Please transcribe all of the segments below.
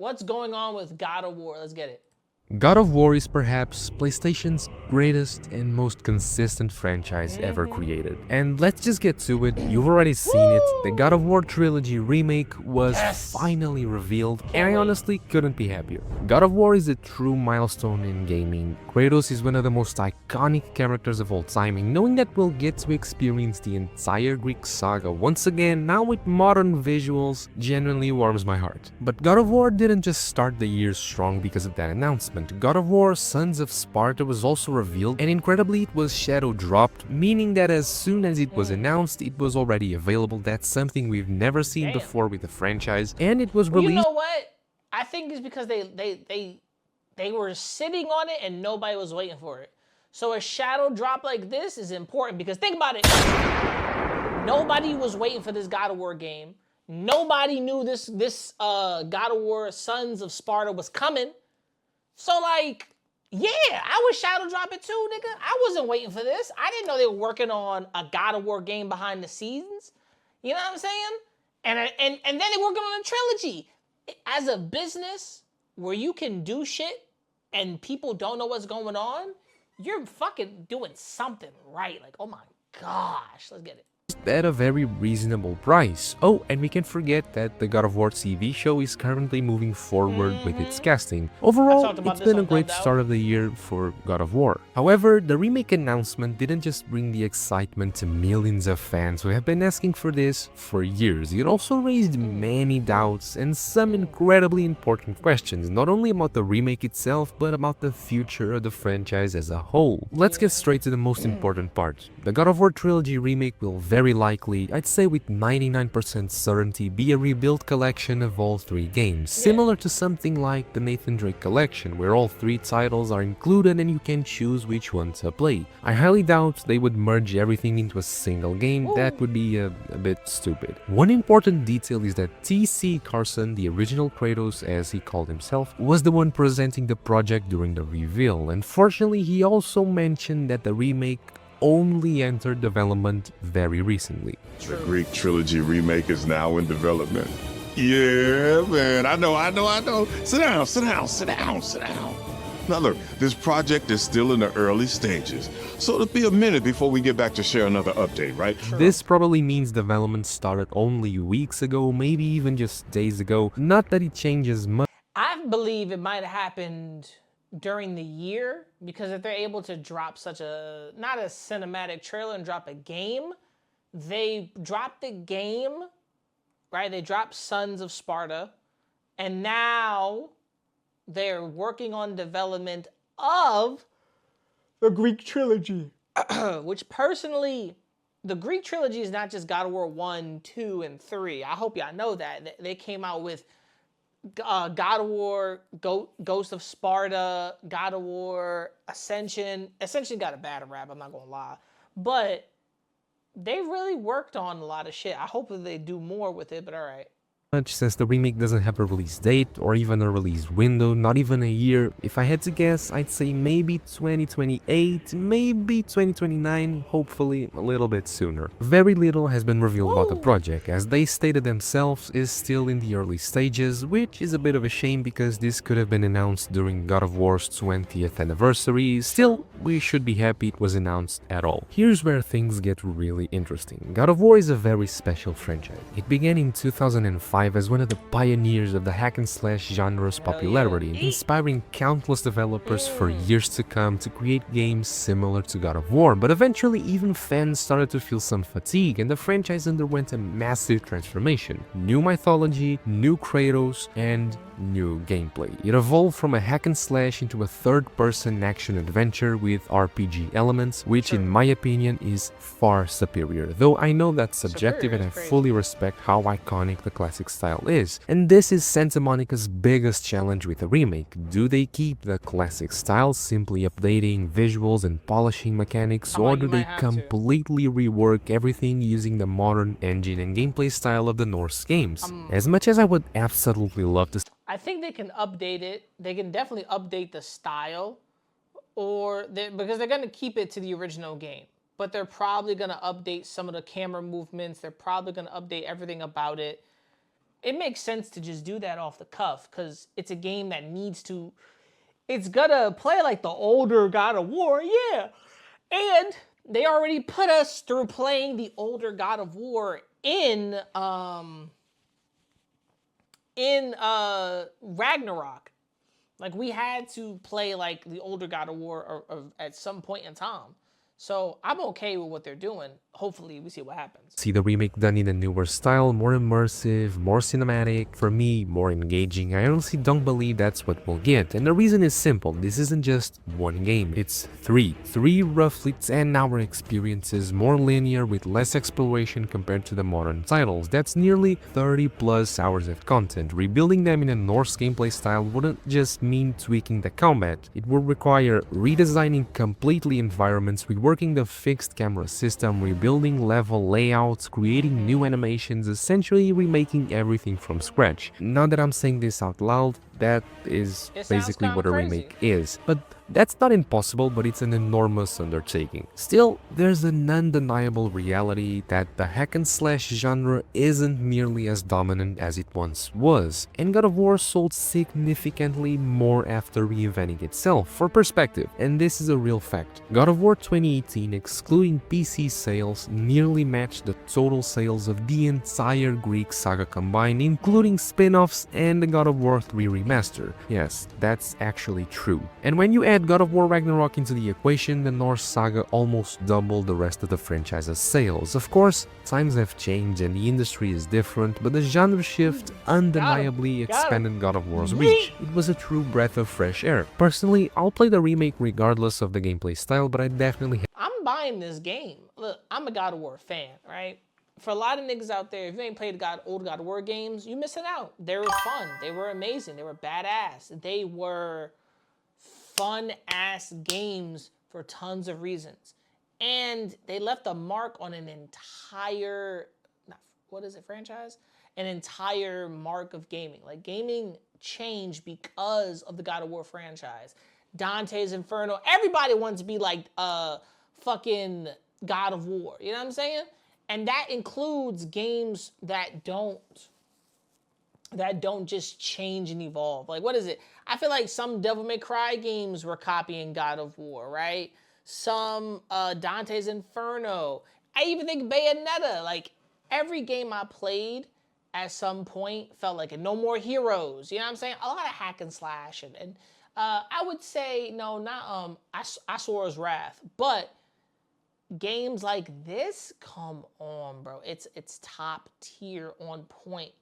What's going on with God of War? Let's get it. God of War is perhaps PlayStation's greatest and most consistent franchise ever created. And let's just get to it, you've already seen it, the God of War Trilogy remake was finally revealed, and I honestly couldn't be happier. God of War is a true milestone in gaming. Kratos is one of the most iconic characters of all time, and knowing that we'll get to experience the entire Greek saga once again, now with modern visuals, genuinely warms my heart. But God of War didn't just start the year strong because of that announcement. God of War Sons of Sparta was also revealed, and incredibly it was shadow dropped, meaning that as soon as it was announced, it was already available. That's something we've never seen before with the franchise, and it was released. You know what? I think it's because they were sitting on it and nobody was waiting for it. So a shadow drop like this is important because think about it. Nobody was waiting for this God of War game. Nobody knew this God of War Sons of Sparta was coming. So like, yeah, I would shadow drop it too, nigga. I wasn't waiting for this. I didn't know they were working on a God of War game behind the scenes. You know what I'm saying? And then they're working on a trilogy. As a business where you can do shit and people don't know what's going on, you're fucking doing something right. Like, oh my gosh, let's get it. At a very reasonable price. Oh, and we can forget that the God of War TV show is currently moving forward with its casting. Overall, it's been a great start of the year for God of War. However, the remake announcement didn't just bring the excitement to millions of fans who have been asking for this for years. It also raised many doubts and some incredibly important questions, not only about the remake itself, but about the future of the franchise as a whole. Let's get straight to the most important part. The God of War Trilogy remake will very likely, I'd say with 99% certainty, be a rebuilt collection of all three games, similar to something like the Nathan Drake collection, where all three titles are included and you can choose which one to play. I highly doubt they would merge everything into a single game. That would be a bit stupid. One important detail is that T.C. Carson, the original Kratos as he called himself, was the one presenting the project during the reveal. Unfortunately, he also mentioned that the remake only entered development very recently. The Greek trilogy remake is now in development. Yeah, man, I know. Sit down. Now look, this project is still in the early stages, so it'll be a minute before we get back to share another update, right? This probably means development started only weeks ago, maybe even just days ago. Not that it changes much. I believe it might have happened during the year, because if they're able to drop such a, not a cinematic trailer and drop a game, they dropped the game, right? They dropped Sons of Sparta, and now they're working on development of the Greek trilogy. Which personally, the Greek trilogy is not just God of War 1, 2, and 3. I hope y'all know that. They came out with God of War, Ghost of Sparta, God of War, Ascension. Ascension got a bad rap, I'm not gonna lie. But they really worked on a lot of shit. I hope that they do more with it, but alright. Since the remake doesn't have a release date or even a release window, not even a year. If I had to guess, I'd say maybe 2028, maybe 2029, hopefully a little bit sooner. Very little has been revealed about the project, as they stated themselves is still in the early stages, which is a bit of a shame because this could have been announced during God of War's 20th anniversary. Still, we should be happy it was announced at all. Here's where things get really interesting. God of War is a very special franchise. It began in 2005 as one of the pioneers of the hack and slash genre's popularity, inspiring countless developers for years to come to create games similar to God of War. But eventually even fans started to feel some fatigue and the franchise underwent a massive transformation. New mythology, new Kratos, and new gameplay. It evolved from a hack and slash into a third-person action adventure with RPG elements, which in my opinion is far superior, though I know that's subjective and I fully respect how iconic the classic style is. And this is Santa Monica's biggest challenge with a remake. Do they keep the classic style, simply updating visuals and polishing mechanics, or do they completely rework everything using the modern engine and gameplay style of the Norse games? As much as I would absolutely love to, I think they can update it. They can definitely update the style, because they're gonna keep it to the original game. But they're probably gonna update some of the camera movements. They're probably gonna update everything about it. it makes sense to just do that off the cuff because it's a game that needs to. It's gonna play like the older God of War, yeah. And they already put us through playing the older God of War in Ragnarok. Like we had to play like the older God of War at some point in time. So I'm okay with what they're doing. Hopefully we see what happens. See the remake done in a newer style, more immersive, more cinematic, for me, more engaging. I honestly don't believe that's what we'll get. And the reason is simple, this isn't just one game, it's three. Three roughly 10-hour experiences, more linear with less exploration compared to the modern titles. That's nearly 30 plus hours of content. Rebuilding them in a Norse gameplay style wouldn't just mean tweaking the combat. It would require redesigning completely environments, reworking the fixed camera system, rebuilding level layouts, creating new animations, essentially remaking everything from scratch. Now that I'm saying this out loud, that is basically what a remake is. But that's not impossible, but it's an enormous undertaking. Still, there's an undeniable reality that the hack and slash genre isn't nearly as dominant as it once was, and God of War sold significantly more after reinventing itself. For perspective, and this is a real fact, God of War 2018, excluding PC sales, nearly matched the total sales of the entire Greek saga combined, including spin-offs and the God of War 3 remaster. Yes, that's actually true. And when you add God of War Ragnarok into the equation, the Norse saga almost doubled the rest of the franchise's sales. Of course, times have changed and the industry is different, but the genre shift undeniably expanded God of War's reach. It was a true breath of fresh air. Personally, I'll play the remake regardless of the gameplay style, but I definitely I'm buying this game. Look, I'm a God of War fan, right? For a lot of niggas out there, if you ain't played old God of War games, you missing out. They were fun. They were amazing. They were badass. They were fun-ass games for tons of reasons. And they left a mark on an entire, franchise? An entire mark of gaming. Like, gaming changed because of the God of War franchise. Dante's Inferno. Everybody wants to be like fucking God of War. You know what I'm saying? And that includes games that don't just change and evolve. Like, what is it? I feel like some Devil May Cry games were copying God of War, right? Some Dante's Inferno. I even think Bayonetta. Like, every game I played at some point felt like it. No More Heroes. You know what I'm saying? A lot of hack and slash. And I would say, no, not Asura's Wrath. But games like this, come on, bro. It's top tier, on point.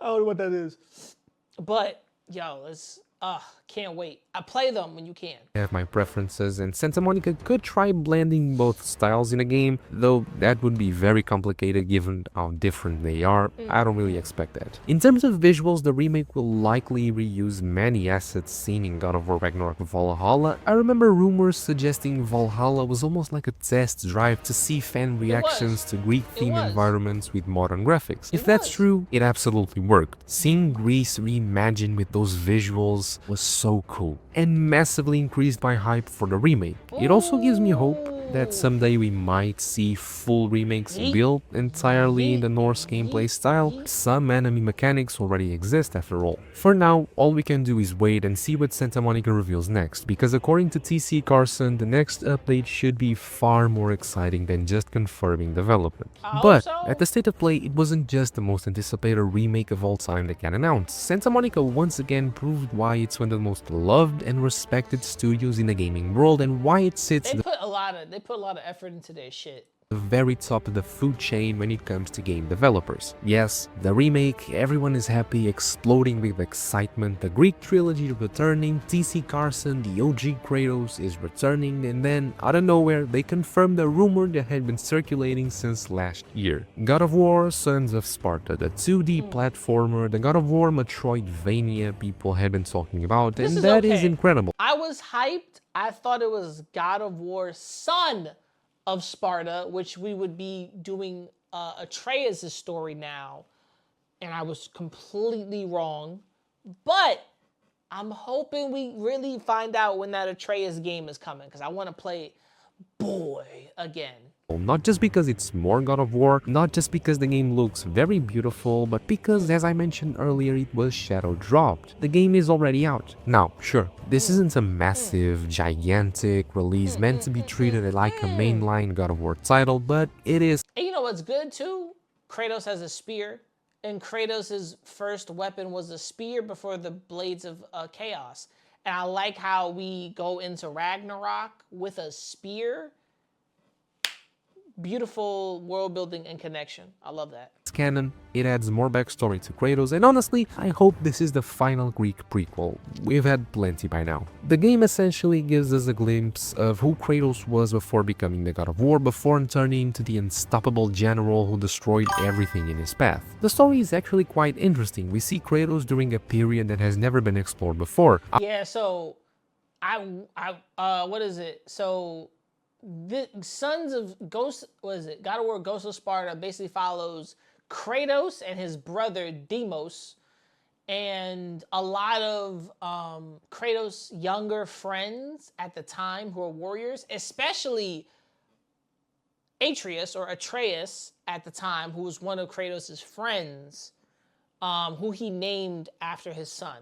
I don't know what that is. But, yo, it's, can't wait. I play them when you can. I have my preferences, and Santa Monica could try blending both styles in a game, though that would be very complicated given how different they are. I don't really expect that. In terms of visuals, the remake will likely reuse many assets seen in God of War Ragnarok Valhalla. I remember rumors suggesting Valhalla was almost like a test drive to see fan reactions to Greek-themed environments with modern graphics. If that's true, it absolutely worked. Seeing Greece reimagined with those visuals was so cool, and massively increased my hype for the remake. It also gives me hope that someday we might see full remakes built entirely in the Norse gameplay style. Some enemy mechanics already exist after all. For now, all we can do is wait and see what Santa Monica reveals next, because according to TC Carson, the next update should be far more exciting than just confirming development. But at the State of Play, it wasn't just the most anticipated remake of all time they can announce. Santa Monica once again proved why it's one of the most loved and respected studios in the gaming world, and why it sits They put a lot of effort into their shit. The very top of the food chain when it comes to game developers. Yes, the remake, everyone is happy, exploding with excitement, the Greek trilogy returning, TC Carson, the OG Kratos is returning, and then, out of nowhere, they confirmed the rumor that had been circulating since last year. God of War, Sons of Sparta, the 2D platformer, the God of War Metroidvania people had been talking about, and that is incredible. I was hyped. I thought it was God of War, Son of Sparta, which we would be doing Atreus' story now, and I was completely wrong. But I'm hoping we really find out when that Atreus game is coming, because I want to play Boy again. Not just because it's more God of War, not just because the game looks very beautiful, but because, as I mentioned earlier, it was shadow dropped. The game is already out. Now, sure, this isn't a massive, gigantic release meant to be treated like a mainline God of War title, but it is. And you know what's good too? Kratos has a spear, and Kratos' first weapon was a spear before the Blades of Chaos. And I like how we go into Ragnarok with a spear. Beautiful world building and connection. I love that. It's canon, it adds more backstory to Kratos, and honestly, I hope this is the final Greek prequel. We've had plenty by now. The game essentially gives us a glimpse of who Kratos was before becoming the God of War, before turning into the unstoppable general who destroyed everything in his path. The story is actually quite interesting. We see Kratos during a period that has never been explored before. Yeah, so what is it? So the Sons of Ghost, what is it? God of War Ghost of Sparta basically follows Kratos and his brother Deimos and a lot of Kratos' younger friends at the time who are warriors, especially Atreus at the time, who was one of Kratos' friends, who he named after his son,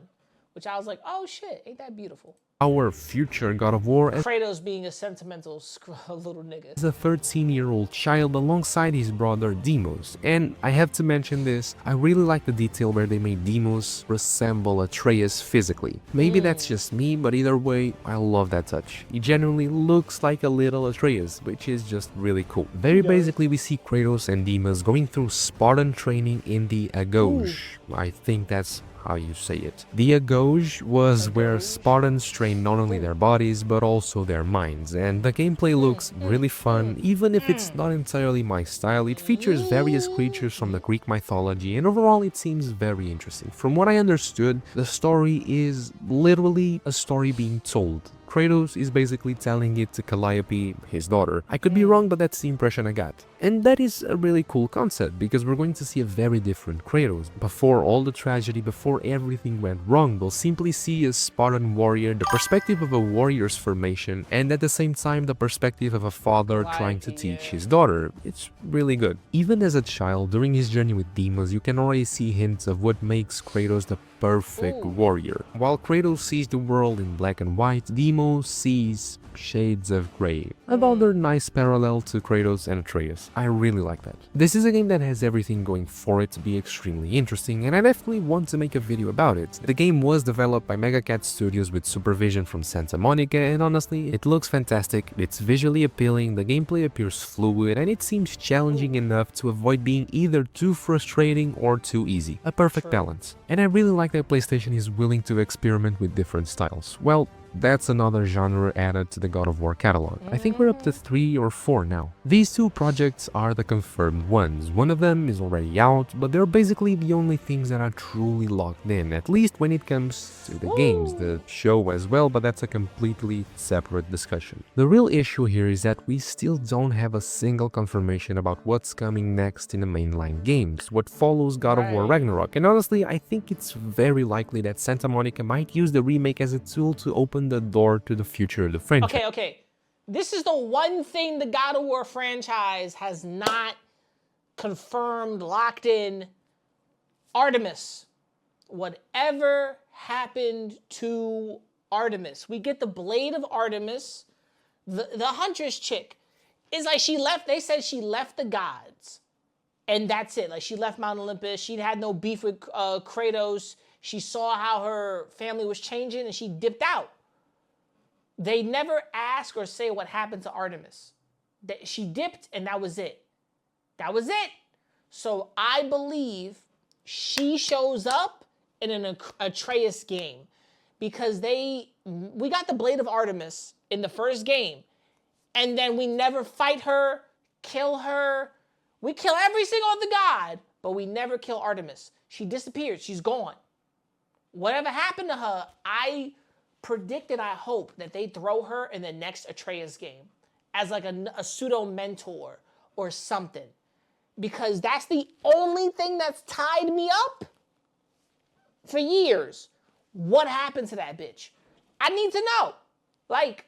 which I was like, oh shit, ain't that beautiful? Our future God of War as Kratos being a sentimental little nigga. a 13-year-old child alongside his brother Deimos. And I have to mention this, I really like the detail where they made Deimos resemble Atreus physically. Maybe that's just me, but either way, I love that touch. He genuinely looks like a little Atreus, which is just really cool. Very basically, we see Kratos and Deimos going through Spartan training in the Agoj. I think that's how you say it. The Agoj was where Spartans train not only their bodies but also their minds, and the gameplay looks really fun. Even if it's not entirely my style, it features various creatures from the Greek mythology, and overall it seems very interesting. From what I understood, the story is literally a story being told. Kratos is basically telling it to Calliope, his daughter. I could be wrong, but that's the impression I got. And that is a really cool concept, because we're going to see a very different Kratos. Before all the tragedy, before everything went wrong, we'll simply see a Spartan warrior, the perspective of a warrior's formation, and at the same time the perspective of a father trying to teach his daughter. It's really good. Even as a child, during his journey with Deimos, you can already see hints of what makes Kratos the perfect warrior. While Kratos sees the world in black and white, Deimos sees shades of grey. Another nice parallel to Kratos and Atreus. I really like that. This is a game that has everything going for it to be extremely interesting, and I definitely want to make a video about it. The game was developed by Megacat Studios with supervision from Santa Monica, and honestly, it looks fantastic, it's visually appealing, the gameplay appears fluid, and it seems challenging enough to avoid being either too frustrating or too easy. A perfect balance. And I really like that PlayStation is willing to experiment with different styles. Well, that's another genre added to the God of War catalog. I think we're up to 3 or 4 now. These two projects are the confirmed ones. One of them is already out, but they're basically the only things that are truly locked in, at least when it comes to the games, the show as well, but that's a completely separate discussion. The real issue here is that we still don't have a single confirmation about what's coming next in the mainline games, what follows God of War Ragnarok, and honestly, I think it's very likely that Santa Monica might use the remake as a tool to open the door to the future of the franchise. Okay. This is the one thing the God of War franchise has not confirmed, locked in. Artemis. Whatever happened to Artemis? We get the Blade of Artemis. The Huntress chick is like she left, they said she left the gods. And that's it. Like she left Mount Olympus. She had no beef with Kratos. She saw how her family was changing and she dipped out. They never ask or say what happened to Artemis. She dipped and that was it. That was it. So I believe she shows up in an Atreus game because we got the Blade of Artemis in the first game and then we never fight her, kill her. We kill every single other god, but we never kill Artemis. She disappeared. She's gone. Whatever happened to her, I predicted, I hope, that they throw her in the next Atreus game as like a pseudo mentor or something. Because that's the only thing that's tied me up for years. What happened to that bitch? I need to know. Like,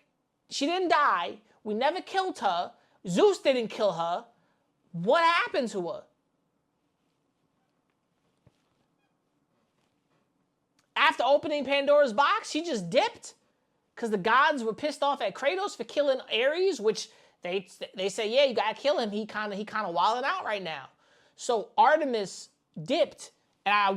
she didn't die. We never killed her. Zeus didn't kill her. What happened to her? After opening Pandora's box, she just dipped because the gods were pissed off at Kratos for killing Ares, which they say, yeah, you gotta kill him. He kind of wilding out right now. So Artemis dipped, and I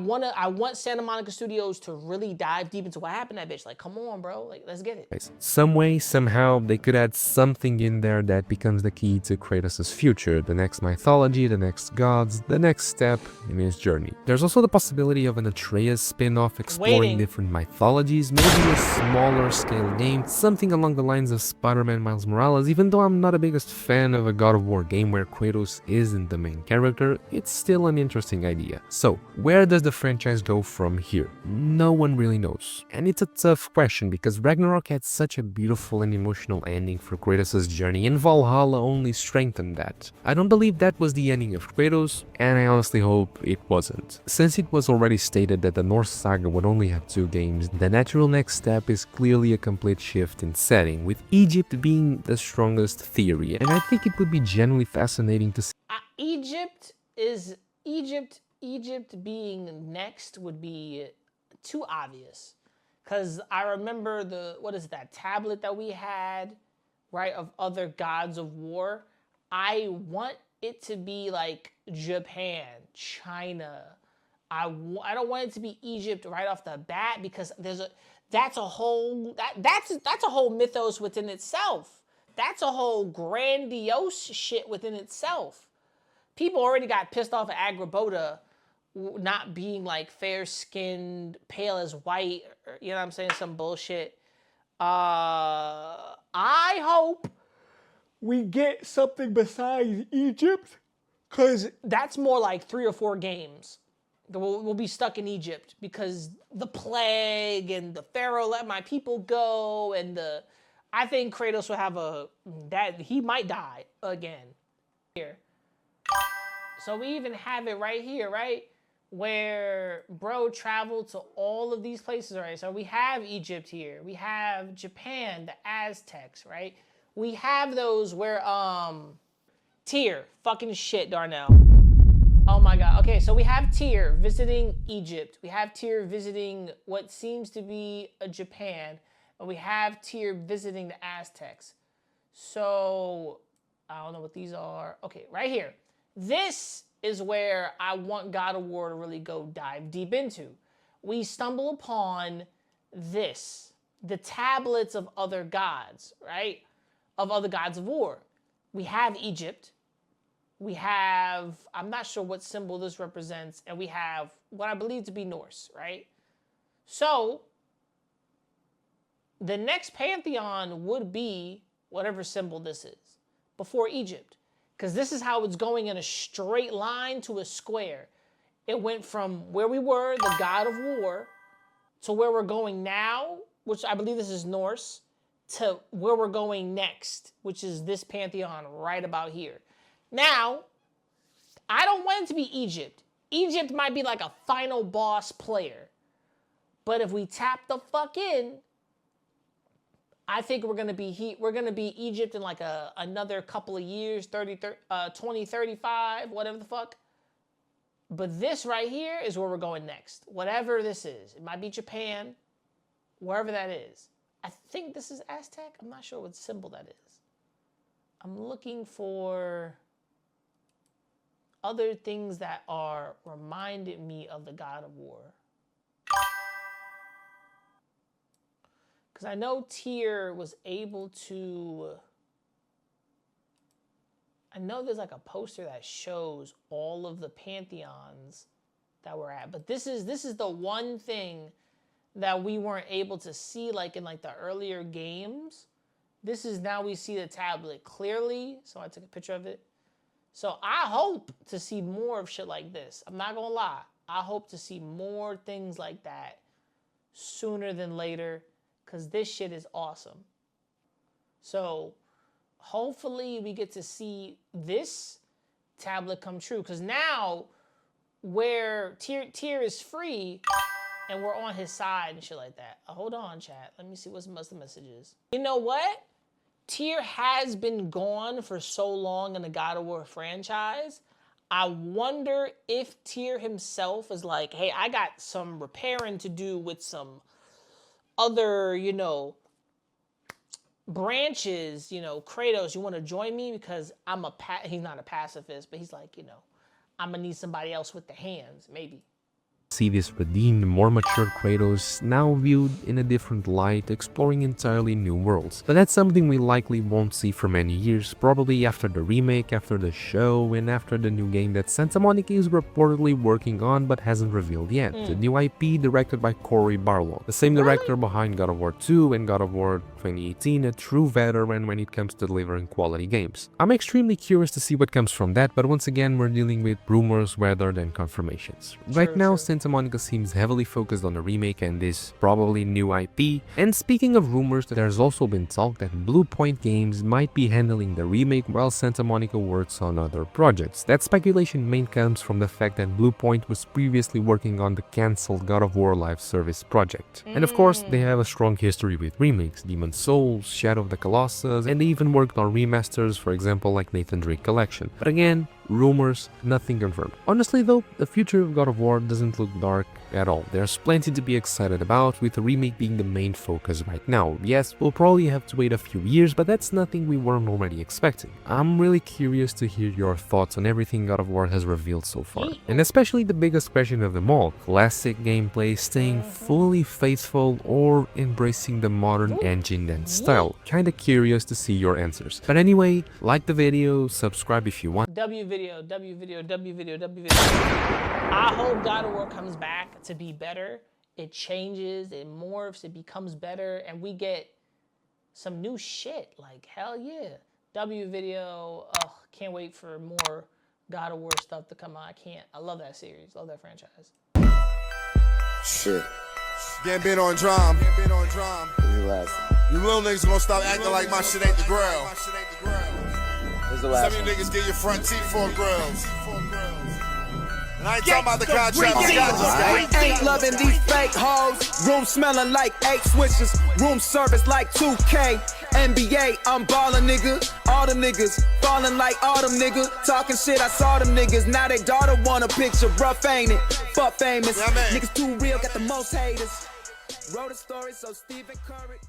want Santa Monica Studios to really dive deep into what happened to that bitch. Like, come on, bro. Like, let's get it. Some way, somehow, they could add something in there that becomes the key to Kratos' future, the next mythology, the next gods, the next step in his journey. There's also the possibility of an Atreus spin-off exploring different mythologies, maybe a smaller scale game, something along the lines of Spider-Man Miles Morales. Even though I'm not the biggest fan of a God of War game where Kratos isn't the main character, it's still an interesting idea. So, where does the franchise go from here? No one really knows. And it's a tough question because Ragnarok had such a beautiful and emotional ending for Kratos' journey, and Valhalla only strengthened that. I don't believe that was the ending of Kratos, and I honestly hope it wasn't. Since it was already stated that the Norse saga would only have 2 games, the natural next step is clearly a complete shift in setting, with Egypt being the strongest theory, and I think it would be genuinely fascinating to see. Egypt being next would be too obvious. Because I remember that tablet that we had, right, of other gods of war. I want it to be like Japan, China. I don't want it to be Egypt right off the bat because that's a whole mythos within itself. That's a whole grandiose shit within itself. People already got pissed off at Agrabah not being like fair-skinned, pale as white, or, you know what I'm saying, some bullshit. I hope we get something besides Egypt, because that's more like 3 or 4 games. We'll be stuck in Egypt because the plague and the Pharaoh let my people go, and I think Kratos will have he might die again. Here. So we even have it right here, right? Where bro traveled to all of these places, right? So we have Egypt here. We have Japan, the Aztecs, right? We have those where, Tyr, fucking shit, Darnell. Oh my God. Okay, so we have Tyr visiting Egypt. We have Tyr visiting what seems to be a Japan. And we have Tyr visiting the Aztecs. So, I don't know what these are. Okay, right here. This is where I want God of War to really go dive deep into. We stumble upon this, the tablets of other gods, right? Of other gods of war. We have Egypt. We have, I'm not sure what symbol this represents, and we have what I believe to be Norse, right? So, the next pantheon would be whatever symbol this is, before Egypt. Because this is how it's going in a straight line to a square. It went from where we were, the god of war, to where we're going now, which I believe this is Norse, to where we're going next, which is this pantheon right about here. Now, I don't want it to be Egypt. Egypt might be like a final boss player. But if we tap the fuck in, I think we're gonna be Egypt in like another couple of years, 2035, whatever the fuck. But this right here is where we're going next. Whatever this is. It might be Japan, wherever that is. I think this is Aztec. I'm not sure what symbol that is. I'm looking for other things that are reminded me of the God of War. Because I know Tyr was able to... I know there's like a poster that shows all of the pantheons that we're at. But this is the one thing that we weren't able to see like in like the earlier games. This is now we see the tablet clearly. So I took a picture of it. So I hope to see more of shit like this. I'm not gonna lie. I hope to see more things like that sooner than later. Because this shit is awesome. So hopefully we get to see this tablet come true. Because now where Tyr is free and we're on his side and shit like that. Hold on, chat. Let me see what's the messages. You know what? Tyr has been gone for so long in the God of War franchise, I wonder if Tyr himself is like, hey, I got some repairing to do with some other, you know, branches, you know, Kratos, you want to join me? Because he's not a pacifist, but he's like, you know, I'm going to need somebody else with the hands, maybe. See this redeemed, more mature Kratos now viewed in a different light, exploring entirely new worlds. But that's something we likely won't see for many years, probably after the remake, after the show, and after the new game that Santa Monica is reportedly working on but hasn't revealed yet. The new IP directed by Cory Barlog, the same director behind God of War 2 and God of War 2018, a true veteran when it comes to delivering quality games. I'm extremely curious to see what comes from that, but once again we're dealing with rumors rather than confirmations. Right now, Santa Monica seems heavily focused on the remake and this probably new IP. And speaking of rumors, there's also been talk that Blue Point Games might be handling the remake while Santa Monica works on other projects. That speculation mainly comes from the fact that Blue Point was previously working on the cancelled God of War live service project. And of course, they have a strong history with remakes, Demon's Souls, Shadow of the Colossus, and they even worked on remasters, for example like Nathan Drake Collection. But again, rumors, nothing confirmed. Honestly though, the future of God of War doesn't look dark at all. There's plenty to be excited about, with the remake being the main focus right now. Yes, we'll probably have to wait a few years, but that's nothing we weren't already expecting. I'm really curious to hear your thoughts on everything God of War has revealed so far. And especially the biggest question of them all, classic gameplay staying fully faithful or embracing the modern engine and style. Kinda curious to see your answers. But anyway, like the video, subscribe if you want. W video. I hope God of War comes back to be better. It changes, it morphs, it becomes better, and we get some new shit. Like, hell yeah. W video, can't wait for more God of War stuff to come out. I love that series, love that franchise. Shit. Getting bit on drum. When's the last one? You little niggas gonna stop acting like my shit ain't the grill. When's the Some last of you one? niggas get your front teeth for grills. And I ain't talking about the contract. Ain't loving these fake hoes. Room smelling like 8 switches. Room service like 2K. NBA, I'm ballin', nigga. All them niggas falling like all them niggas. Talking shit, I saw them niggas. Now they daughter want a picture. Rough, ain't it? Fuck famous. Yeah, man. Niggas too real, got the most haters. Wrote a story, so Stephen Curry.